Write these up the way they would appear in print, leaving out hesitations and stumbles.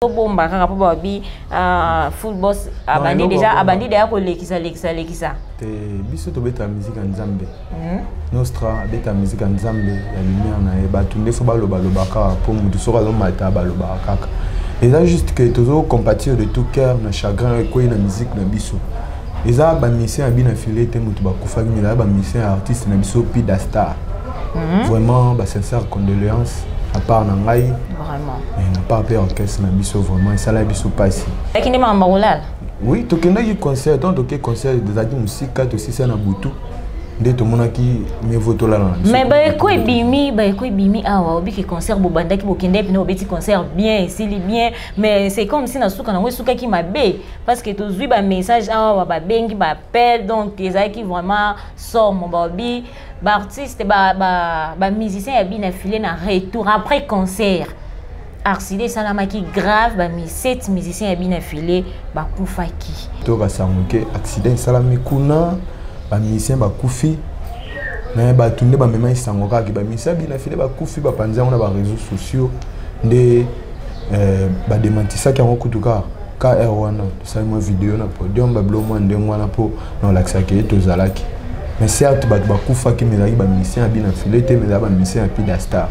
bomba kaka po babi full boss abandi déjà abandi déjà ko lekisa te biso to beta musique en Nzambe nostra beta musique en Nzambe ya lumière na e batu ndefo baloba lobaka po mutu soka lo mata baloba kaka et là juste que tozo compatir de tout cœur na chagrin ko na musique na biso eza ba mission abina filé te mutu ba kufaki mais ba mission artiste na biso Pida Star vraiment ba sincère condoléances à part Nangai, vraiment. Et n'a pas appelé orchestre na biso vraiment et ça la biso passi. Qui n'est pas en Marolal. Oui, tu connais le concert, donc ok concert des artistes musique aussi c'est na Boutou. Nde to mona ki me voto la. Mais ba ko bimi awa obi ki concert bo banda ki bo kende puis no beti concert bien ici bien mais c'est comme si na suka na suka ki mabe parce que to zui ba message awa ba bengi ba appel donc les qui vraiment sort mon babi ba artiste ba musicien ya bien affilé na retour après concert accident salamaki grave ba mi 7 musiciens ya bien affilé ba kufaki to ka samuke accident salami kuna ba musicien ba kufi mais ba tunde ba mema isangoka ki ba musicien bien affilé ba kufi ba panza on a ba réseaux sociaux nde ba démentisa ki en kutuka KR1 ça moi vidéo na podium ba blo moi ndé moi na po na laksa ke to zalaki mais certes ba kufa ki melaki ba musicien bien affilé te mais ba musicien Pida Star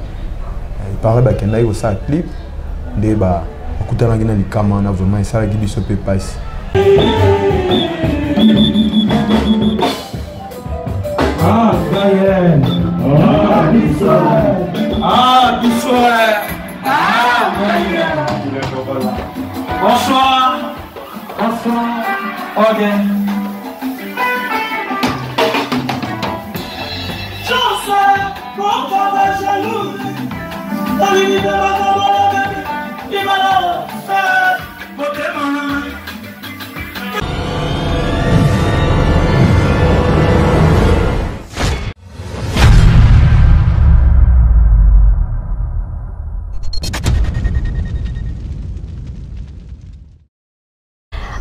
il paraît ba kenda yo sa clip nde ba kutana ngina likama na vraiment ça la ki biso pe passe. Ah, Bayern. Ah, Bissoir. Ah, Bissoir. Ah, Bayern. Bonsoir. Bonsoir. Ok. Chanson, pourquoi ma jalouse? On lui dit de la il m'a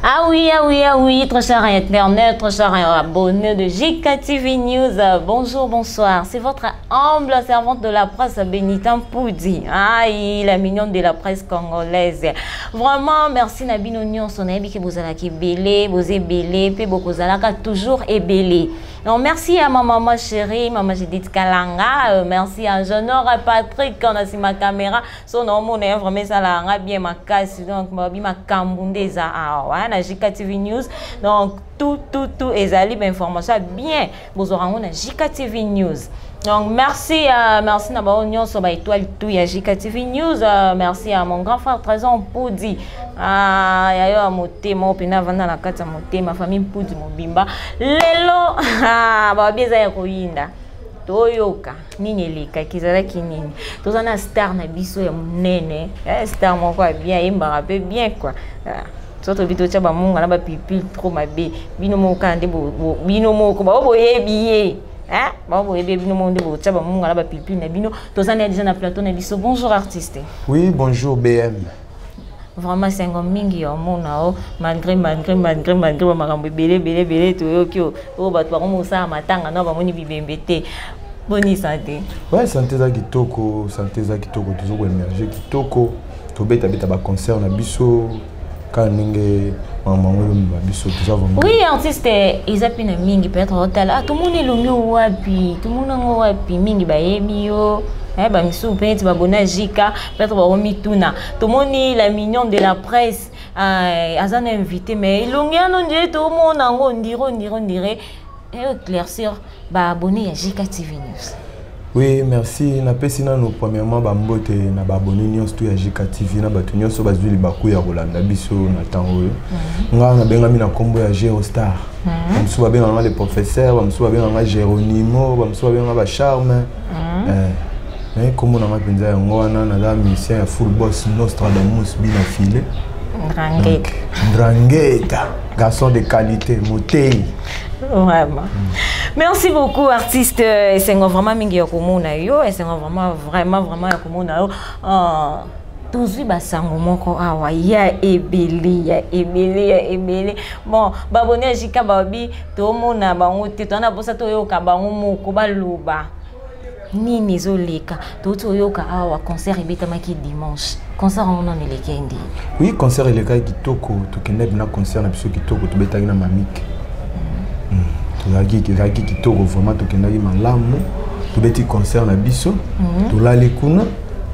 Ah oui, très cher internaute, très cher abonné de JK TV News. Bonjour, bonsoir. C'est votre humble servante de la presse, Benitan Poudi. Aïe, la mignonne de la presse congolaise. Vraiment, merci Nabino Nyon, son ami qui vous a qui belé, vous est belé, puis beaucoup toujours est belé. Donc, merci à ma maman chérie, maman Judith Kalanga. Merci à Jean-Nor Patrick, on a si ma caméra. Son nom, on est vraiment ça là, bien ma casse. Donc, ma Kambundeza. Na JK TV News. Donc, tout est information bien. Vous aurez un JK TV News. Donc, merci à Nabao sur étoile tout ya JK TV News. Merci à mon grand frère Trésor Poudi. Yayo motema opena vanda na kata motema famille Poudi mobimba. Lelo ba bieza ya koyinda. Toyoka nini leka kizalaki nini. Tozana star na biso ya munene. Star moko bien imba pe bien quoi. Soto bito chaba munga na ba pipi trop mabe bino mo kande bo bino mo ko ba bo yebiye ba bo yebe bino mo ndebo chaba munga na ba pipi na bino tozana déjà na plateau na biso. Bonjour artiste. Oui, bonjour BM. Vraiment c'est un mingi yo mona o malgré makambo belé to yo kyo o ba to mo sa matanga na ba moni bibembete. Bonne santé. Ouais, santé za kitoko toujours ko énergie kitoko to beta ba concert na biso. Oui, artiste, ils appellent mingi peut-être hôtel. Ah, tout le monde est le mieux wapi, tout le monde est wapi mingi ba emio. Ba misu peut-être ba bona jika, peut-être ba romi tuna. Tout le monde est la mignonne de la presse. Azan invité mais longia non dit tout le monde on dirait et éclaircir ba abonné à JK TV News. Oui, merci. Na pesina no premièrement ba mbote na ba abonné nyonso to ya JK TV na batu nyonso bazwi libaku ya kolanda biso na tango yo. Nga na benga mina kombo ya Gero Star. Bamsu ba benga les professeurs, bamsu ba benga Géronimo, bamsu ba benga ba Charme. Mais comme on a penza ya ngwana na la musicien ya full boss Nostradamus bien affilé. Drangueta, garçon de qualité, motei. Vraiment. Merci beaucoup artiste. C'est vraiment mingi ya komona yo, c'est vraiment ya komona yo. Tozui basango moko awa ya ebele. Bon, babone JK babi to mona bango te to na bosa to yo ka bango moko baloba. nini ezoleka toti oyoka awa concert ebetamaki dimanche concert on en elekendi oui concert eleka kitoko tokende bina concert na biso kitoko tobetaki na mamike tozalaki kitoko vraiment tokendaki malamu tobeti concert na biso tolali kuna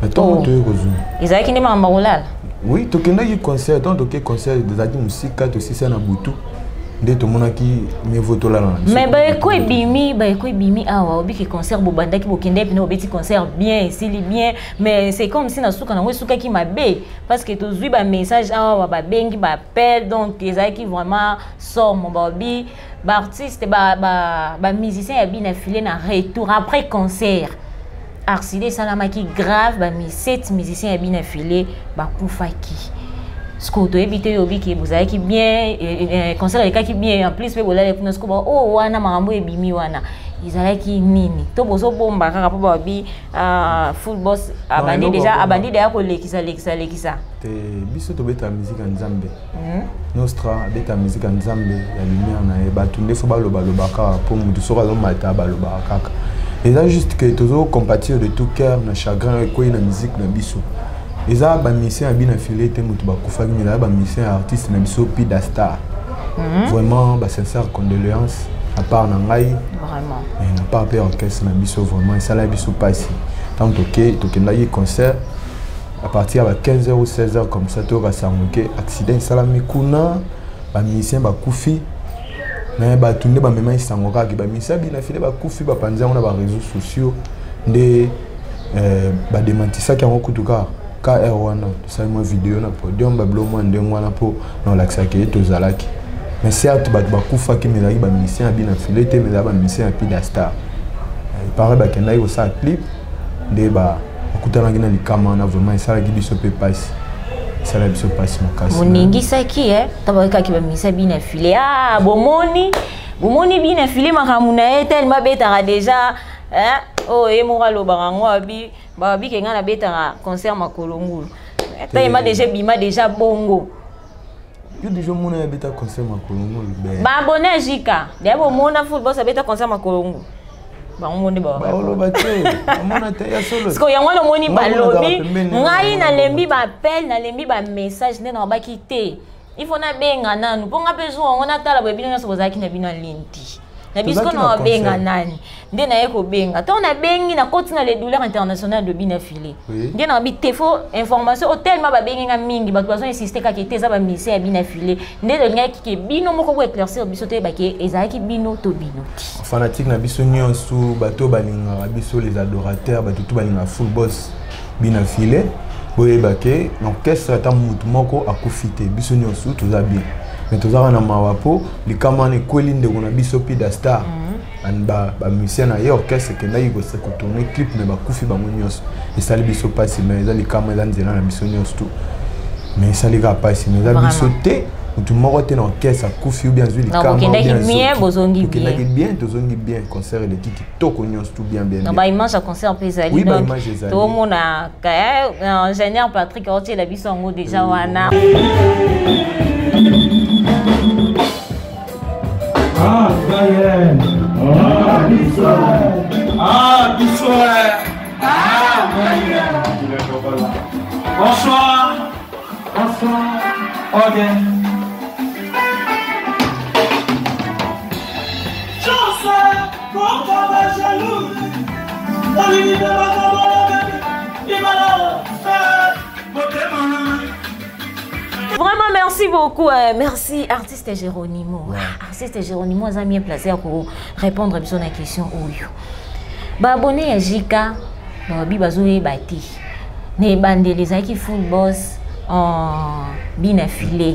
mais ntongo toye kozwa ezalaki nde makambo kolala oui tokendaki concert ntongo toke concert ezalaki mosika tosisa na butu nde tomonaki mieux tolala na biso mais baeko ebimi awa obiki concert bobandaki bokende mpena obeti concert bien esili bien mais c'est comme si na suka nango esukaki mabe parce que tozwi bamessage awa babengi baappel donc ezalaki vraiment somo baobi baartiste bamusicien ya bina file na retour après concert accident esalamaki grave 7 musiciens ya bina file bakufaki Sco to éviter yobi ki bozalaki bien concert elekaki bien en plus pe bolale kuna sco oh wana makambo ebimi wana izalaki nini to bozo bomba kaka po babi full boss abandi déjà ko lekisa te biso to beta musique en Nzambe nostra beta musique en Nzambe ya lumière na e batunde fo baloba lobaka po mutu soka zo mata baloba kaka et là juste que tozo compatir de tout cœur na chagrin ko na musique na biso les a musiciens à bien affilié te mutu bakufaki mais là musiciens artistes na biso pida star vraiment sincère condoléances à part nangai vraiment mais na pas peur orchestre na biso vraiment ça la biso passe tant que tokendaki concert à partir de 15h ou 16h comme ça to rasangoke accident salami kuna musiciens bakufi mais batunde bamema isangoka ki musiciens bien affilié bakufi bapanza on a ba réseaux sociaux nde bademantisaki yango kutuka KR wana tosali vidéo na podium bablo mwa ndenge wana po na laksaki tozalaki mais certes bakufaki melaki bamusicien ya bina file te mais bamusicien ya pida star il paraît bakendaki kosala clip nde bakutanaki na likama wana vraiment esalaki biso mpe pasi esala biso pasi makasi moningisaki tabakaki bamusicien ya bina file bomoni bina file makambo na ye tellement betaka déjà oh et mora lo barango abi kenga na beta concert makolongulu tayema déjà bongo yo déjà mona beta concert makolongulu ba abonné jika debo mona football sa beta concert makolongulu ba monde ba lo baté mona te ya solo sko yango lo moni balobi ngai na lembi ba appel na lembi ba message ne na ba kité il faut na benga nanu ponga pezo on a tala ba bino so bozaki na bino linti na bisko na benga nani nde na yeko benga to na bengi na kotina les douleurs internationales de bina filé nde na bi tefo information tellement ba benga mingi ba besoin insister ka kete za ba mise ya bina filé nde de ngaki ke bino moko ko éclaircir biso te ba ke ezaki bino to bino fanatique na biso nyonso bato balinga biso les adorateurs bato tout balinga full boss bina filé boye ba ke l'orchestre ta mutu moko akufite biso nyonso toza bien mais tozaka na mawapo likama ne kwelinde kuna biso pida star ba musicien na ye orchestre kendaki kotourner clip mais bakufi bango nyonso esali biso pasi mais eza likama eza nzela na biso nyonso tout mais esali kaka pasi mais eza biso te mutu moko te na orchestre akufi ou bien azwi likama okendaki bien tozongi bien concert eleki kitoko nyonso tout bien na baimage ya concert mpe ezali donc tomona ingénieur Patrick aotie la biso yango déjà wana Ah, Gaël. Ah, Bissoir. Ah, Bissoir. Ah, Gaël. Bonsoir. Bonsoir. Ok. Chance, quand on va jaloux, on lui dit de la Vraiment, merci beaucoup. Merci, artiste Géronimo. Artiste Géronimo, a bien placé pour répondre à la question. Bah, abonné à Jika, Bibazoé Bati. Ne bande les aki full boss en bien affilé.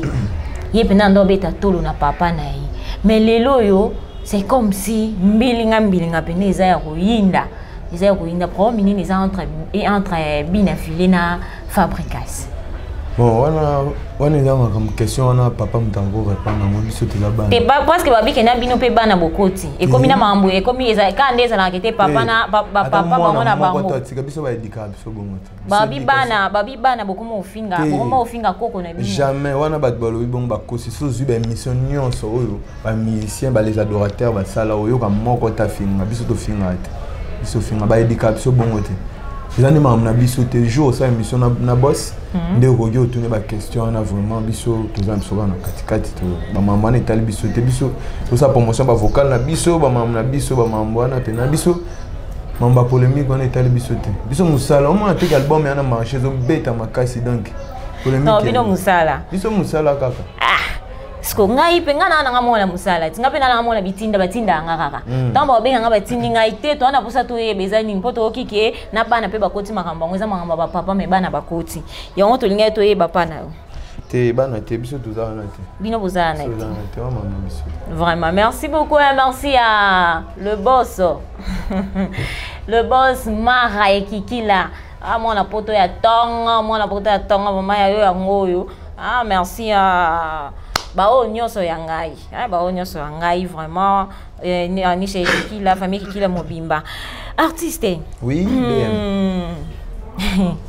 Yé pendant beta tolo na papa na yi. Mais les loyo, c'est comme si mbilinga pene ezaya koyinda. Ezaya koyinda pro minine eza entre bien affilé na fabrication. Bon, on est dans comme question, on a papa m'tango répondre à moi, biso te la bana. Te ba parce que babi kena bino pe bana bokoti. Et comme na mambo et comme eza ka ndeza na kete papa na papa bango na bango. Tika biso ba edika biso bongo. Babi bana bokomo ofinga koko na bino. Jamais wana bat balobi bongo bakosi so zu ba mission nyonso oyo ba musicien ba les adorateurs ba sala oyo ka moko ta finga biso to finga ate. biso finga ba éducation bongo te les animaux na biso te jour ça émission na boss nde okoki otune ba question na vraiment biso toza biso na katikati to ba maman na etali biso te biso to sa promotion ba vocal na biso ba maman na biso ba mambo na pe na biso mamba polémique on etali biso te biso musala au moins te album ya na marché zo beta makasi donc polémique non bino musala kaka Sko ngai pe ngana na ngamona musala tinga pe na ngamona bitinda batinda ngakaka tamba obenga ngaba tindi ngai te to na pusa to ye bezani mpoto okike na bana pe bakoti makamba ngweza makamba ba papa me bana bakoti yango to linga to ye bapana te bana te biso tozana na te bino bozana na te maman biso vraiment merci beaucoup et merci à le boss le boss Mara Ekikila mwana poto ya tonga mama ya yo yango ah merci à bao nyoso ya ngai bao nyoso ya ngai vraiment ni chez Ekikila famille Ekikila mobimba artiste oui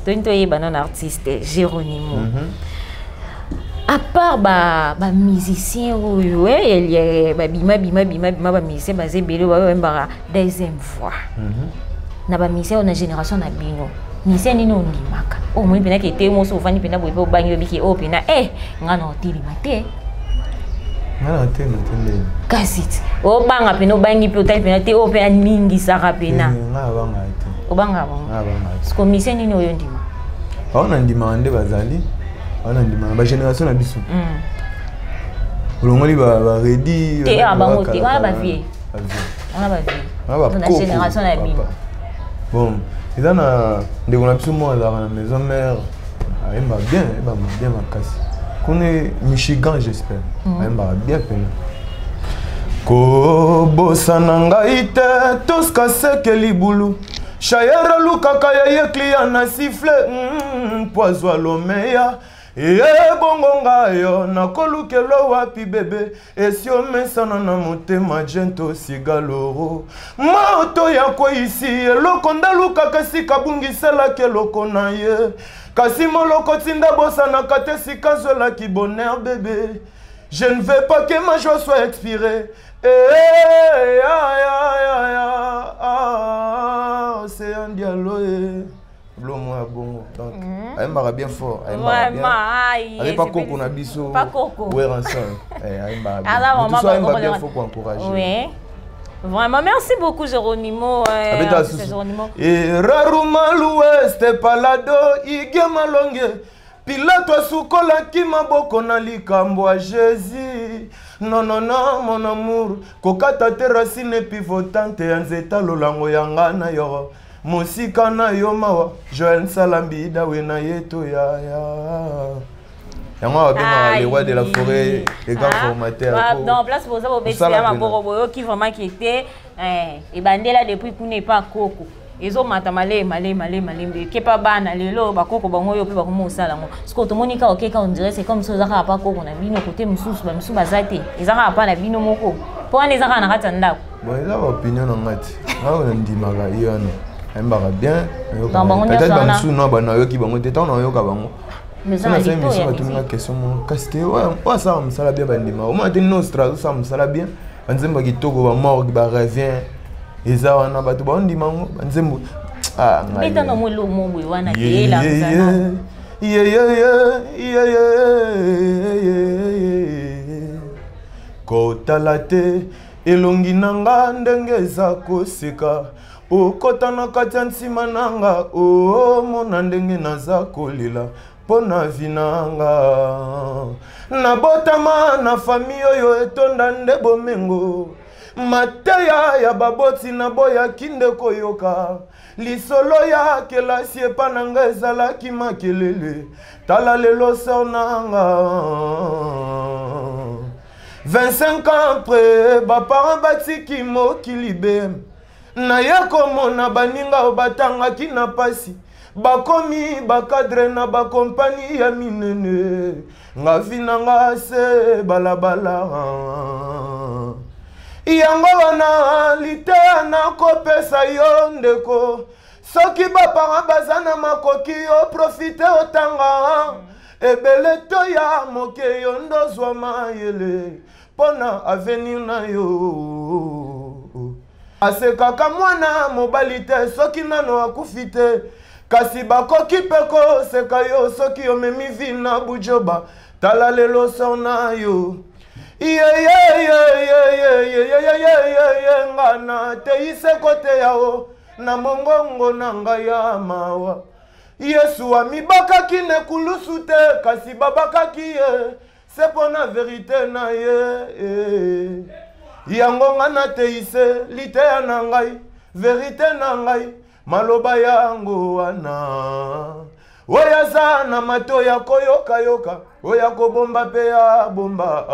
Tonto yeba non artiste Géronimo à part ba musicien il y a ba bima ba musicien basé belo ba deuxième fois na ba musicien na génération na bino musicien ni no ndimaka o mo pena ke te mo so fani pena bo bangi biki o pena ngana otili mate ngana te matende kasit o banga pena bangi pe otali pena te o pena mingi saka pena ngana banga te o banga sko musicien ni no yo ndima ona ndima nde bazali on a dit ma génération na biso olongoli ba ready te bango te on a ba vie na génération na bino bon ils en a de on a biso moi là na maison mère elle m'a bien makasi connait Michigan j'espère elle m'a bien peine ko bosana ngai te toska seke libulu Shayera lukaka ya ye client na siffle poizo lomeya bongo ngayo na kolukelo wapi bebe esio mesana na motema jento sigaloro maoto ya ko isi eloko ndalukaka sika bungisela keloko na ye kasi moloko tinda bosana kate sika zola ki bonheur bébé je ne veux pas que ma joie soit expirée c'est un dialogue Blomo a bon donc elle m'a bien fort elle m'a bien elle pas coco na biso pas coco ouais ensemble elle m'a bien fort pour encourager oui vraiment merci beaucoup Géronimo et raruma l'ouest palado igema longue pilato sukola ki maboko na likambo a Jésus non mon amour kokata te racine pivotante ya nzeta lolango yanga na yo Musika na yo mawa Joël Salambi dawe na yeto ya yango bien les rois de la forêt les gars formateurs non place pour ça obéissir à ma qui vraiment qui était et bandela depuis qu'on n'est pas coco ezo mata malé ke pa bana lelo ba koko bango yo pe ba komo sala ngo sko to monika okeka on dirait c'est comme ça zaka pa koko na bino côté mususu ba mususu bazate ezaka pa na bino moko po ane zaka na kata ndako bon eza opinion na ngati na ndimaka yano mbaka bien peut-être ba mususu no ba na yo ki bango te tant na yo ka bango mais ça c'est une question mon casté ouais ça me sala bien ba ndima au moins nostra ça me sala bien nzemba kitoko ba morgue ba revient eza wana bato ba ndimango nzembo beta no mo lo mo bwe wana te la mzana ko talate elongi nanga ndenge za koseka okota na kati nsima nanga mona ndenge naza kolila pona vinanga nabotama na famille oyo etonda nde bomengo mateya ya baboti na boya kinde koyoka lisolo ya kelasi epananga ezalaki makelele tala lelo sonanga 25 ans après baparent batiki mokili be na ye komona baninga batangaki na pasi bakomi bakadre na bakompani ya minene nga vinanga se balabala yango wana litea na kopesa yo ndeko soki baparent baza na makoki oprofite otanga ebele to ya moke yo ndozwa mayele pona avenir na yo asekaka mwana mobali te soki nano akufi te kasi bakoki mpe koseka yo soki omemi vi na bujoba tala lelo sor na yo ngana teise kote yao na mongongo na ngai ya mawa Yesu amibakaki ne kulusu te kasi babakaki ye c'est pour na vérité na ye yango ngana teise liteya na ngai vérité na ngai maloba yango wana oya za na mato ya koyoka yoka oya kobomba pe ya bomba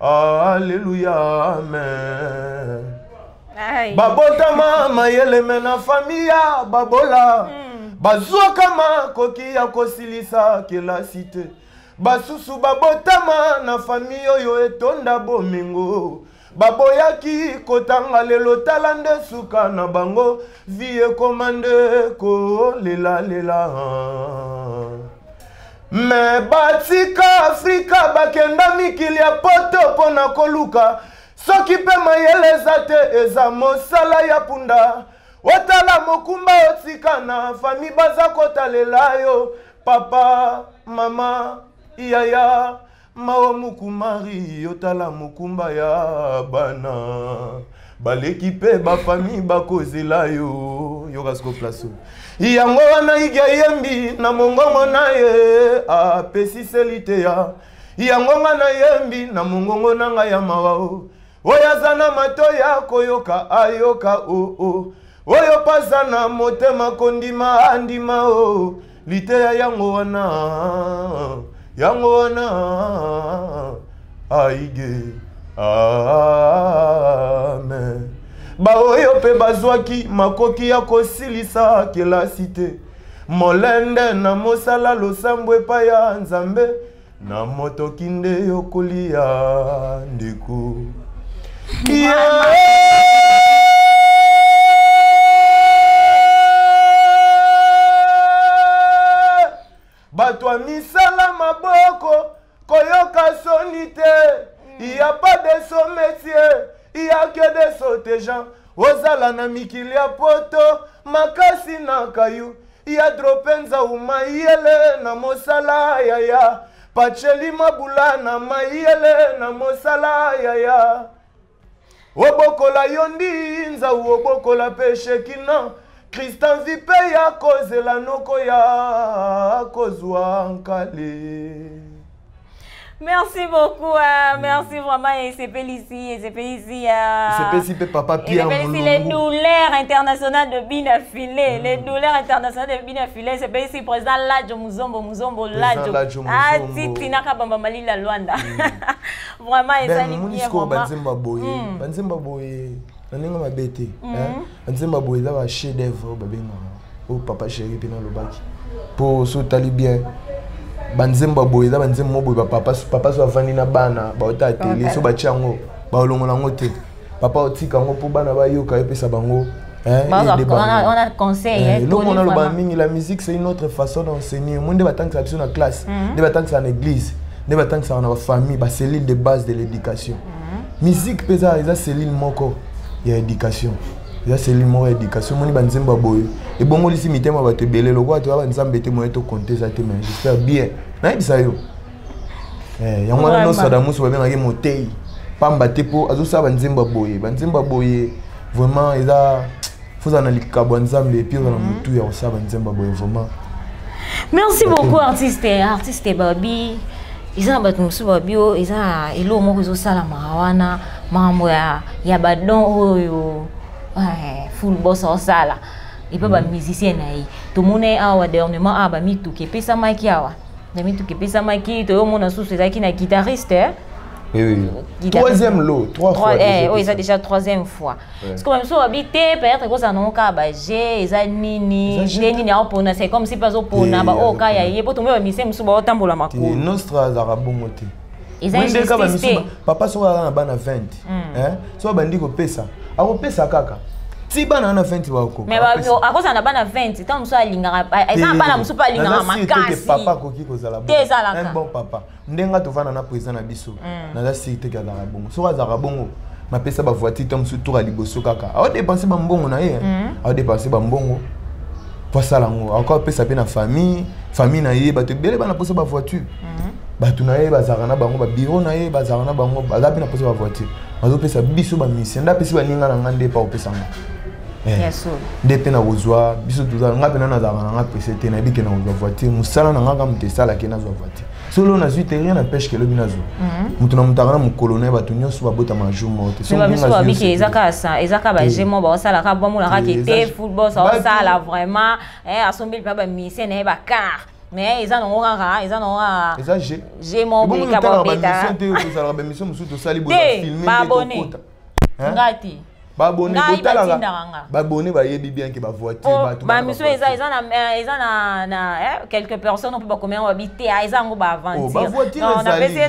Alléluia, amen. Babotama mayeleme na famia babola. Bazua kama koki ya kosilisa kila site. Basusu babotama na famio yo etonda bomingo. Baboyaki kotanga lelo talande suka na bango. Vie komande ko lela lela. Me batika Afrika bakenda mikili ya poto pona koluka soki pe mayeleza te eza mosala ya punda otala mokumba otika na fami baza kotalela yo papa mama yaya mao mukumari otala mokumba ya bana baleki pe ba fami bakozela yo yokasko place yango wana igia yembi na mongongo na ye apesi selite ya yango na yembi na mongongo na nga ya mawao oya zana mato ya koyoka ayoka oyo pasa na motema kondima andima liteya yango wana aige amen baoyo pe bazwaki makoki ya kosilisa kila site molende na mosala losambo epai ya nzambe na motoki nde yokolia ndeko bato ya misala maboko koyoka soni te il y a pas de son métier il y a que des sautegens ozala na mikili ya poto makasi na kayu il y a dropenza umayele na mosala yaya pacheli mabula na mayele na mosala yaya obokola yondi nza obokola peshe kina Christian vipe ya kozela noko ya kozwa nkale. Merci beaucoup, merci vraiment et c'est ici, c'est ici. C'est papa Pierre Moulungu. Les douleurs internationales de Binafilé, les douleurs internationales de Binafilé, c'est ici président Ladjo Muzombo Ladjo. Ah, Titi Nakabamba Malila Luanda. Vraiment et ça Monisco Banzemba Boye, Banzemba Boye, Nanenga Mabete, Banzemba Boye là chef d'œuvre babenga. Oh papa chéri pena lobaki. Pour so talibien. Banzemba boy da banzemba boy papa so avandi na bana ba ota tele so ba chango ba olongola ngote papa otika ngo po bana ba yoka epesa bango on a conseil on a le banning la musique c'est une autre façon d'enseigner monde ba tanka na classe de ba tanka en église de ba tanka na famille ba cellule de base de l'éducation musique pesa eza cellule moko ya éducation ya cellule moko ya éducation moni banzemba boy et bon molisi mitema ba te belé lokwa to ba nzambe te mo to compter ça te mais j'espère bien na bisa yo yango na no sada muso ba benga motei pamba te po azo sa banzemba boy vraiment eza faut en likabo nzambe et puis on a mutu ya sa banzemba boy vraiment. Merci beaucoup artiste Babi isa batu musu babio isa elo moko zo sala mawana mambo ya badon oyo full boss au sala et puis ba musicien naï tout monde awa dernièrement aba mitu ke pesa maki awa na mitu ke pesa maki to yo mona sous ezaki na guitariste oui troisième lot trois fois oui ça déjà troisième fois parce que même so habité peut-être que ça non ka ba j'ai eza nini a pona c'est comme si pas au pona ba o ka ya yebo to me ba musicien musu ba otambola makulu nostra za rabongote ezai papa so na bana 20 so bandi ko pesa ako pesa kaka si bana na 20 wako mais akosa na bana 20 tant muso alingaka eza bana muso pa alingaka makasi papa koki kozala bon un bon papa ndenga to vana na président na biso na la sécurité ka za bongo so za bongo ma pesa ba voiture tom su tour à liboso kaka a dépenser ba mbongo na ye a dépenser ba mbongo pour ça lango encore pesa pe na famille na ye ba te bele ba na posa ba voiture ba tu na ye ba zarana bango ba bureau na ye ba zarana bango ba pe na posa ba voiture ba zo pesa biso ba mission nda pesa ba ninga na ngande pa opesa ngo yes nde pe na kozwa biso tuza nga pe na zarana nga pesa te na bike na kozwa voiture musala na nga ka mutesala ke na zo voiture solo na zuite rien n'empêche que le binazo mutu na mutaka na mukolone batu nyonso babota majou mote so biso babiki ezaka ba jemo ba osala ka bomo la ka kete football ça osala vraiment asombi pa ba mission na ba car mais ils en ont rara ils en ont rara j'ai mon bric à bobeta ça la mission musu to sali bo filmer ba abonné ngati ba abonné ba abonné ba yebi bien que ba voiture ba tout ba mission ils na quelques personnes on peut pas comment habiter ils ont ba vendre ba voiture on a passé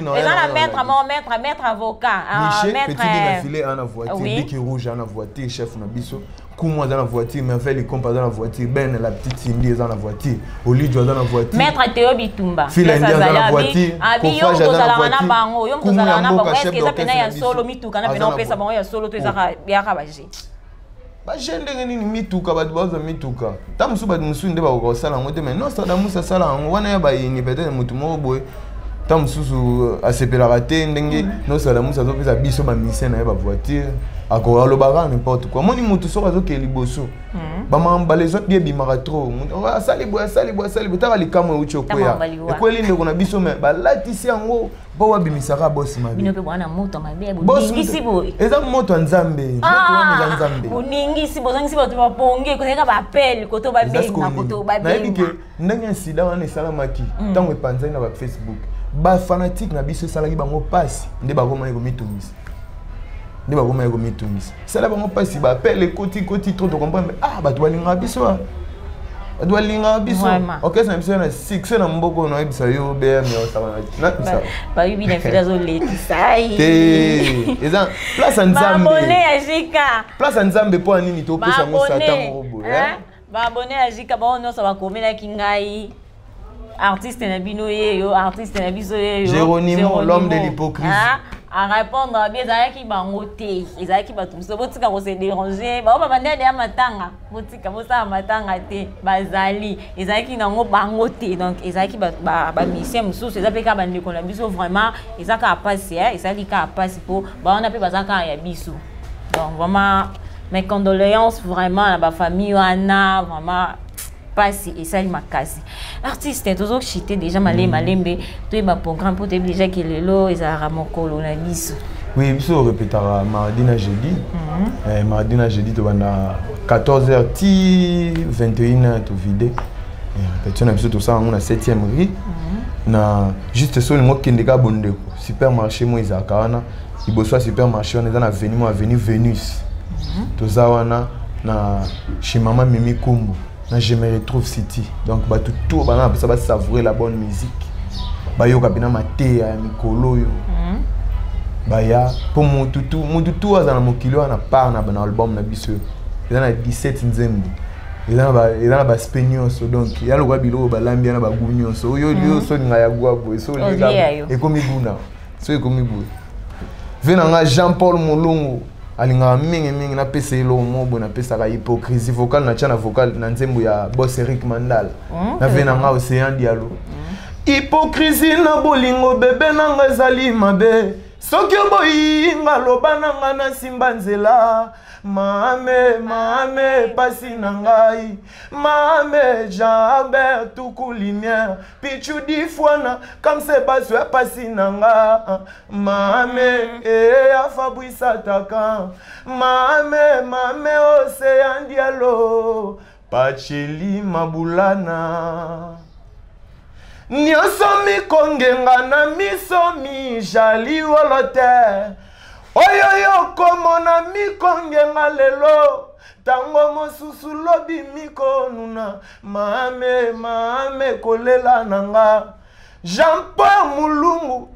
non ils ont maître avocat maître petit filet en voiture bic rouge en voiture chef na biso Comment dans la voiture, mais fait les compas dans la voiture, Ben la petite Cindy dans la voiture, Oli dans la voiture. Maître Théo Bitumba. Fil indien dans la voiture. Kofa dans la voiture. Yom tozala na bango. Est-ce que ça pena ya solo mituka na pena pesa bango ya solo to ezaka biaka baje. Ba jende ngeni mituka ba baza mituka. Tamusu ba musu nde ba ko sala ngote mais non ça da musa sala ngo wana ya ba yini peut-être mutu mo boy. Tamusu asepela raté ndenge non ça da musa zo pesa biso ba mission na ba voiture. Ako alobaka n'importe quoi moni mutu soka zo ke liboso ba mamba les autres bien bimaka trop asali ta likamo ucho koya ekweli ndeko na biso me ba latisi yango bo wabimisaka boss mabi bino pe bwana moto mabe boningisi boy eza moto nzambe moto wana nzambe boningisi bozangisi bato baponge ko eka ba appel ko to ba benga ko to ba benga na bike ndenge sida wana esalamaki tango epanzai na ba Facebook ba fanatique na biso salaki bango passe nde bakoma eko mitungisa ne ba goma eko mitungisa sala bango pasi ba appelle koti trop to comprendre ba to balinga biso ba linga biso OK ça biso na 6 na mboko na bisa yo be mi osaba na bisa ba bibi na filazo leki sai eza place nzambe ba abonné à Jika place nzambe po nini to pesa ngo satan robo ba abonné à Jika ba on so ba komela kingai artiste na bino yo artiste na biso yo Géronimo l'homme de l'hypocrisie à répondre à bien qui bangoté ezaki batumso botika ko se déranger ba ba ndende ya matanga botika bosa matanga te bazali ezaki nango bangoté donc ezaki ba mission mususu ezapeka bande ko na biso vraiment ezaka passer ezali ka passer pour ba on a pe bazaka ya biso donc vraiment mes condoléances vraiment à ba famille wana vraiment passer et ça il m'a cassé artiste toujours chité déjà malembe toi ba programme pour te déjà que lelo ezara mokolo na biso oui biso répétera mardi na jeudi mardi na jeudi to bana 14h ti 21h to vide répétition na biso to ça on a 7e rue na juste so ngo kendeka bondeko supermarché mo ezaka wana iboso supermarché on est dans avenue Vénus to za wana na Chimama Mimi Kumbu. Je me retrouve City. Donc, tout ça va savourer la bonne musique. Yo kabina mate ya mikolo yo. Baya pour mon tout azana mokilo na part na album na biso. Il y a 17 nzembo. Il y a ba spegnoso donc il y a le bilo ba lambia na ba gunyoso. Yo so nga ya gwabo so lega ekomi buna. So ekomi bu. Venanga Jean-Paul Molongo. Alinga mingi na pesa ilo mobo na pesa ka hypocrisie vocale na chana vocale na nzembo ya boss Eric Mandal na vena nga Océan Diallo hypocrisie na bolingo bebe nanga ezali mabe soki boyi ngaloba nanga na simba nzela mame pasi na ngai mame Jean-Albert tuku lumière pichu difwana comme c'est baso ya pasi na nga mame ya Fabrice Ataka mame Océan Diallo Pacheli Mabulana nyonso mikongenga na miso mi jali wolote oyoyo komona mikongenga lelo tango mosusu lobi mikonuna mame kolela nanga Jean-Paul Mulungu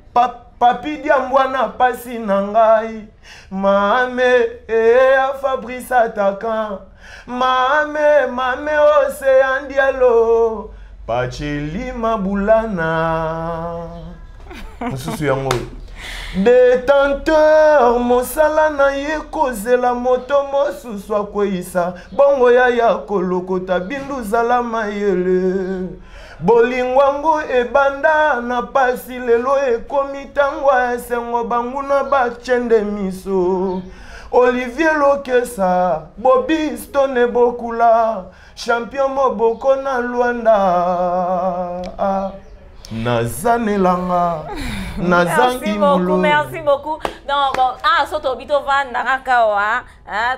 papi diambwana pasi na ngai mame ya Fabrice Ataka mame Océan Diallo Pacheli Mabulana mususu yango Détenteur, mosala na ye kozela moto mosusu akweyisa bongo ya kolokota bindu zala mayele bolingwango ebanda na pasi lelo ekomi tango esengo banguna bachende miso Olivier Lokesa Bobby Stone Bokula champion moboko na Luanda Nazanelanga Nazangi Molo. Merci beaucoup. Donc bon, soto bito van naraka wa,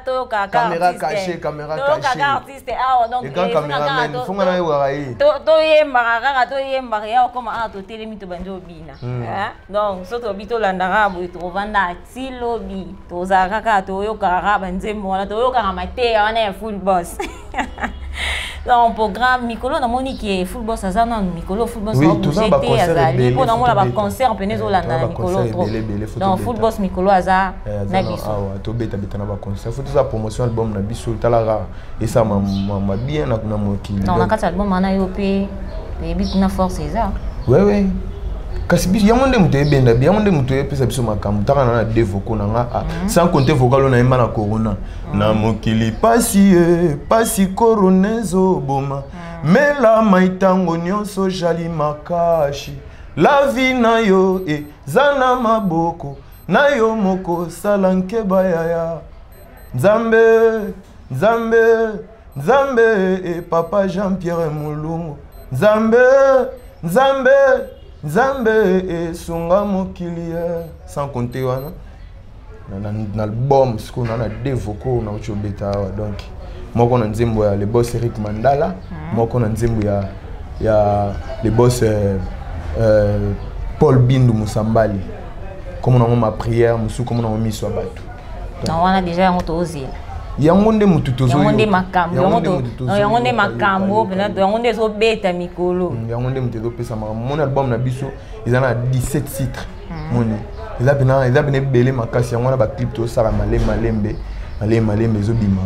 to kaka caméra cachée, caméra cachée. To kaka artiste donc grand caméraman fonga na yorayi. To yemba to yemba ya comme to telemi to banjo bina. Donc soto bito landara bo to vanda tilobi. To zakaka to yo kaka banzembo wana to yo kaka mate wana full boss. Dans le programme Mikolo na moni qui est full boss azana Mikolo full boss oui, tout ça ba concert azali pour na mona ba concert penezo landa na Mikolo trop dans full boss Mikolo aza na biso to beta na ba concert faut tout ça promotion album na biso talara et ça ma bien na mokili non na kati album ana yo pe bi kuna force eza oui kasi biso yango nde muto ebenda bien yango nde muto epesa biso makambo taka na devoko na sans compter vocal na yemba na corona na mokili pasi coronezo boma mela maitango nyonso jali makashi la vie na yo zana maboko na yo moko salanke bayaya Nzambe papa Jean-Pierre Mulungu Nzambe sunga mokili sans compter wana na album ce qu'on a deux vocaux na uchobeta donc moko na nzembo ya le boss Eric Mandala moko na nzembo ya le boss Paul Bindu Musambali comme on a ma prière musu comme on a mis sur bateau non wana déjà on tozi yango nde mutu tozo yango nde makambo yango nde makambo pena yango nde zo beta mikolo yango nde mutu pesa mon album na biso ils en a 17 titres moni ils a bena belé makasi yango na ba clip to sala malembe zo bima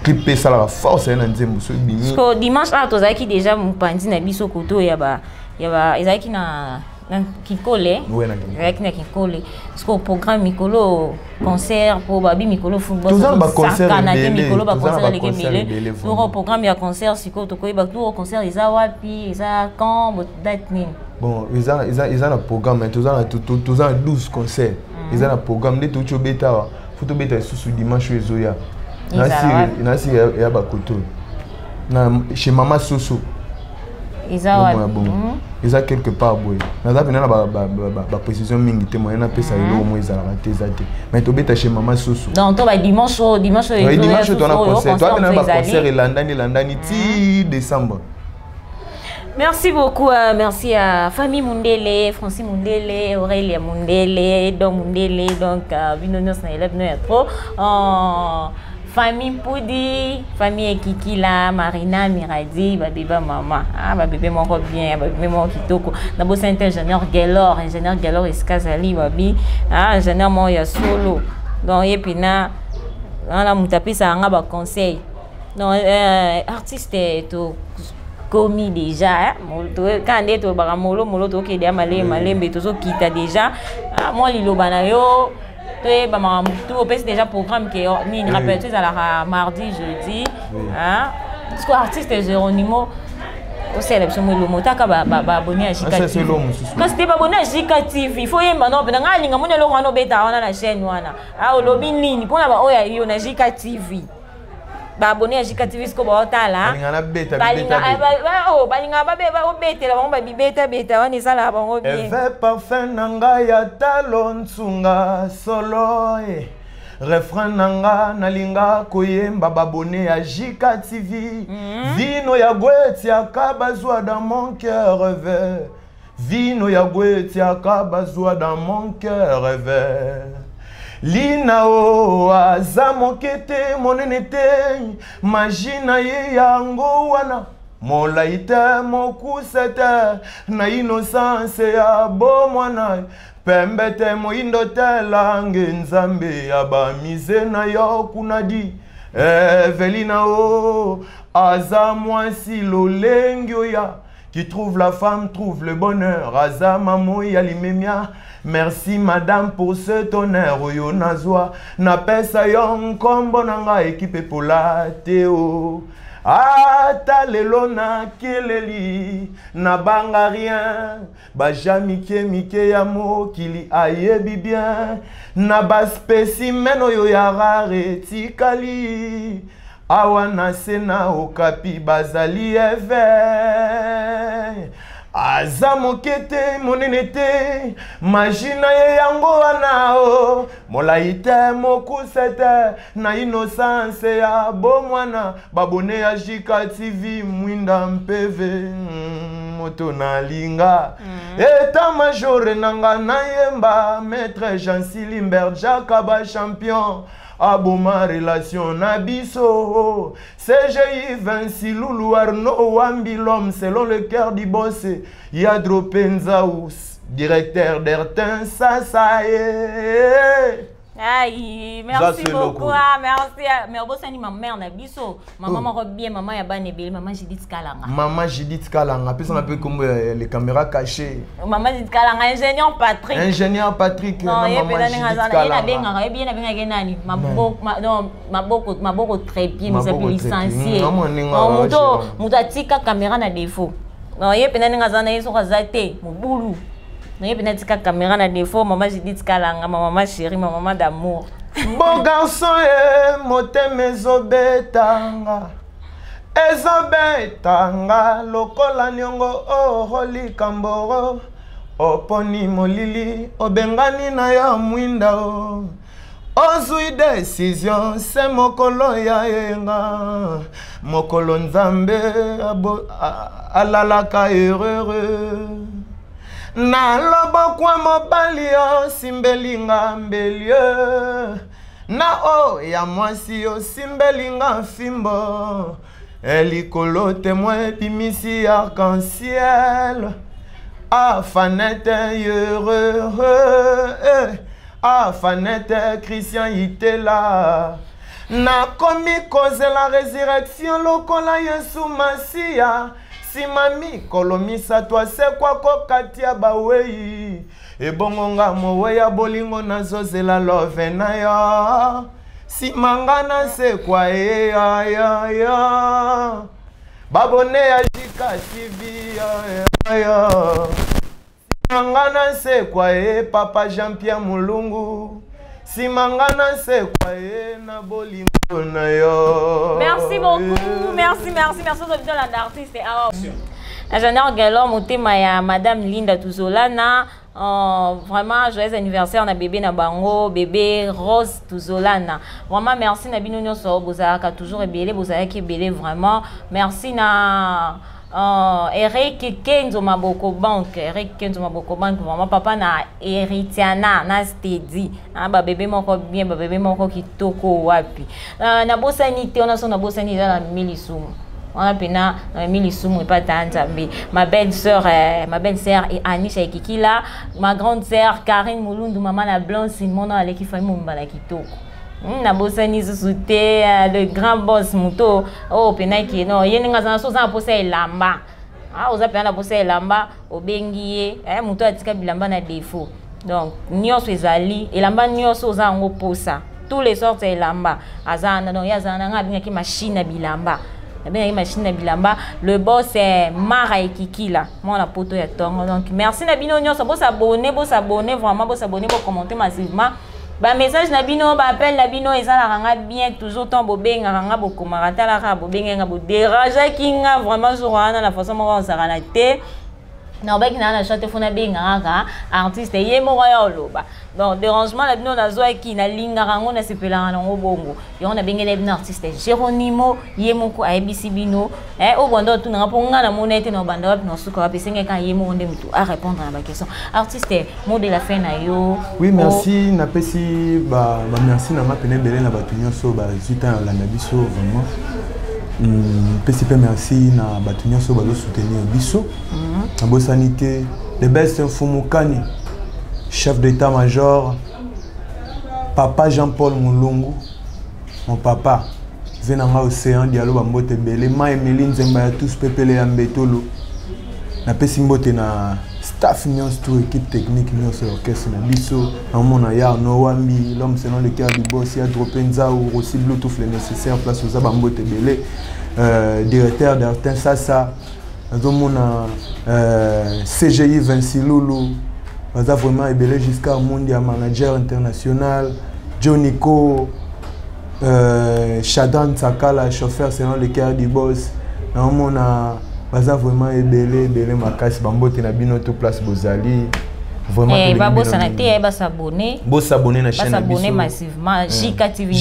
clip pesa la force na nzembo so bimi parce que dimanche là tozaki déjà mupandi na biso koto ya ba ezaki na Kikole, avec na Kikole, parce que programme Mikolo concert pour babi Mikolo football, Mikolo ba concert les gemele, nous programme ya concert siko to koyeba tout concert ils a wapi, ils a quand date ni. Bon, ils a un programme, tous ont 12 concerts. Ils ont un programme de tout beta, photo beta sous dimanche ezoya. Nasi ya bakoto. Na chez Mama Soso. Ils ont quelque part boy. Na za bina ba précision mingi témoin na pesa elo mo ezala ratezate. Mais to beta chez Mama Soso. Donc to ba dimanche dimanche to na concert. Toi bina ba concert landani ti décembre. Merci beaucoup, merci à Famille Mundele, Francis Mundele, Aurélia Mundele, Dom Mundele, donc Binonos na élève no ya trop. Famille Poudi, famille Kikila, Marina, Miradi, Babiba Mama, Babébé moko bien, Babébé moko kitoko. Nabo c'est ingénieur Gelor Eskazali Babi, ingénieur mo ya solo. Donc et puis na la mutapi ça nga ba conseil. Non artiste to commis déjà quand est to baramolo to ke dia malembe to so kita déjà moi liloba na yo tout au PS déjà programme qui ni rappelle tu à mardi jeudi parce que artiste Géronimo aussi elle besoin le motaka ba abonné à Jika TV quand c'était pas abonné à Jika TV il faut yemba non na ngalinga mona lo ngano beta wana na chaîne wana lobi nini pona ba oya yo na Jika TV ba abonné à Jika TV sko ba otala balinga ba obetela bango ba bibeta wana sala bango bien eve parfait nanga ya talon tsunga solo refrain nanga nalinga koyemba babone à Jika TV vino ya gweti akabazwa dans mon cœur rêve vino ya gweti akabazwa dans mon cœur rêve Lina o azamokete monenete majina ye yango wana molaite mokusete na innocence ya bomwana pembete moindo telange nzambe ya bamize na yo kunadi Evelina o azamwasi lolengyo ya Qui trouve la femme, trouve le bonheur. Aza Mamo Yalimemia. Merci madame pour cet honneur. Oyo nazwa. Na pesa yon kombo nanga équipe pour la Théo. Ata lelo na keleli. Na banga rien. Baja mike ya mokili ayebi bien. Na ba spécimen oyo ya rare tikali. Awana sena okapi bazali eve. Aza mokete monenete Majina ye yango wana o Molaite mokusete Na innocence ya bomwana Babone ya Jika TV Mwinda mpeve Moto na linga Eta majore nanga na yemba Maître Jean-Cy Limbert Jakaba champion Aboma relation nabiso CGI Vinci Loulou Arnaud Wambi l'homme selon le cœur du boss Yadro Penzaous directeur d'Ertin Sasaye. Aïe, merci beaucoup. Merci. Mais au bout ma mère nabiso. Maman bien, maman ya banebele, maman Judith Kalanga. Maman Judith Kalanga, puis on appelle comme les caméras cachées. Maman Judith Kalanga, ingénieur Patrick. Ingénieur Patrick. Non, il y a maboko trépied, mais ça peut licencier. Mudatika caméra na défaut. Non, il y a pena ngazana yeso kazate, mubulu. Non, il y a pena tika caméra na défaut, maman Judith Kalanga, maman chérie, maman d'amour. Bon garçon motem ezobetanga. Ezobetanga lokola nyongo holi kamboro. Oponi molili obengani na ya mwinda o. Ozui décision se mokolo ya yenga. Mokolo nzambe alalaka heureux. Na lobo kwa mobali yo simbelinga mbelieu. Na o ya mwasi yo simbelinga fimbo. Elikolo témoin pimisi arc-en-ciel. Ah fanette heureux. Ah fanette Christian Itela. Na komi cause la résurrection lokola Yesu Masia. Si mami kolomisa toi se kwa kokatia bawei. E bongonga mowe ya bolingo na zozela love na ya. Si mangana se kwa ya. Babone ya Jika TV ya. Si mangana se kwa papa Jean-Pierre Mulungu. Si mangana se kwa na bolingo. Merci beaucoup, merci aux artistes. Ingénieur Galon, motema ya Madame Linda Tuzolana, vraiment joyeux anniversaire na bébé na bango, bébé Rose Tuzolana. Vraiment merci na bino nyonso bozalaka toujours ebele, bozalaki ebele vraiment. Merci na Eric Kenzo Maboko Bank, vraiment papa na Eritiana na Steady. Ba bébé moko bien, ba bébé moko kitoko wapi. Na bosani te on a son bosani dans la Milisumu. On a pena Milisumu et pas Tanzambe. Ma belle-sœur Anisha Kikila, ma grande sœur Karine Moulundu, maman la Blanche, mon nom avec qui fait mon bala kitoko. Na bosani susute le grand boss muto oh pena ki no yeninga za so za posa elamba ah oza pena posa elamba obengiye muto atika bilamba na défaut donc nyonso ezali elamba nyonso za ngo posa tous les sortes elamba azana donc yazana nga binga ki machine na bilamba bien machine na bilamba le boss c'est Mara Ekikila mon la poto ya tongo donc merci na bino nyonso bo s'abonner vraiment bo s'abonner bo commenter massivement. Ba message na bino ba appel na bino ezala ranga bien toujours temps bobenga ranga bokomarata la ka bobenga bo déranger kinga vraiment sur na façon mo on sara na te na ba kina na chante fona benga ka artiste ye mo ya loba donc dérangement na bino na zo ki na linga rango na sepela na ngobongo yo na bengele bino artiste Geronimo ye moko abc bino o bondo tu na ponga na monete na banda wapi no suka wapi senga ka ye mo nde mtu a répondre à ma question artiste mot de la fin na yo. Oui merci na pesi ba merci na ma pene belé na batu nyonso ba zuta la nabiso vraiment pesi pe merci na batu nyonso ba soutenir biso na bo sanité the best Mfumukani chef d'état-major papa Jean-Paul Mulungu mon papa venanga océan dialogue mbote belé ma Emeline Zemba ya tous pepele ya mbetolo na pesi mbote na staff nyonso tout équipe technique nyonso l'orchestre na biso namona ya no wambi l'homme selon le cœur du boss ya dropenza ou aussi bluetooth le nécessaire place aux abambote belé directeur d'Artin Sasa nazomona CGI Vinci Loulou baza vraiment ebelé jusqu'à Mundi manager international Jonico Shadan Sakala chauffeur selon le cœur du boss namona baza vraiment ebelé makasi bambote na bino to place bozali vraiment ba bossa na te ba s'abonner na chaîne na biso s'abonner massivement JK TV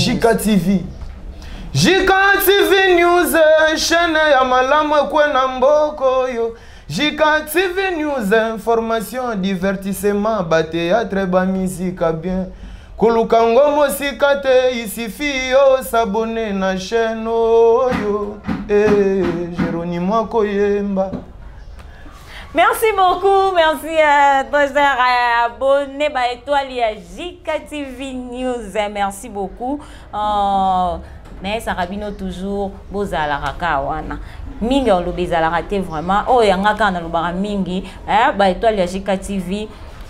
JK TV News chaîne ya malamu kwena mboko yo JK TV News information divertissement ba théâtre ba musique bien Kulukango mosikate il suffit yo s'abonner na chaîne yo Jéronimo Koyemba. Merci beaucoup, merci à toi abonné à étoile à JK TV News. Merci beaucoup. Mais ça rabino toujours bozala rakawana. Mingi on lobeza la raté vraiment. Oh yanga kana lobara mingi ba étoile à JK TV.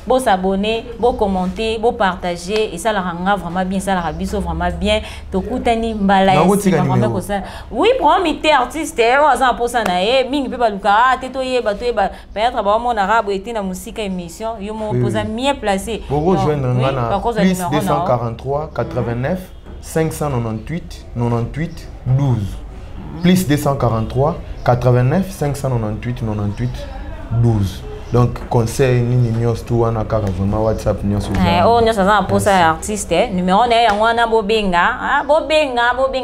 Beau s'abonner, beau commenter, beau partager et ça la ranga vraiment bien, ça la rabiso vraiment bien. Tokutani mbala vraiment comme ça. Oui, pour imiter artiste, on ça pour ça na mingi pe baluka tetoye peut-être ba mon arabe était na musique émission, yo mo posa mieux placé. Pour rejoindre ngana plus 243 89 598 98 12. Plus 243 89 598 98 12. Donc conseil ni nyos tout wana kaka vraiment WhatsApp nyos oh nyos ça pour ça artiste numéro na ya wana bobenga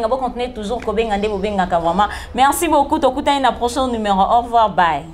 bo continuer toujours ko benga nde bobenga ka vraiment merci beaucoup to kutani na prochain numéro au revoir bye.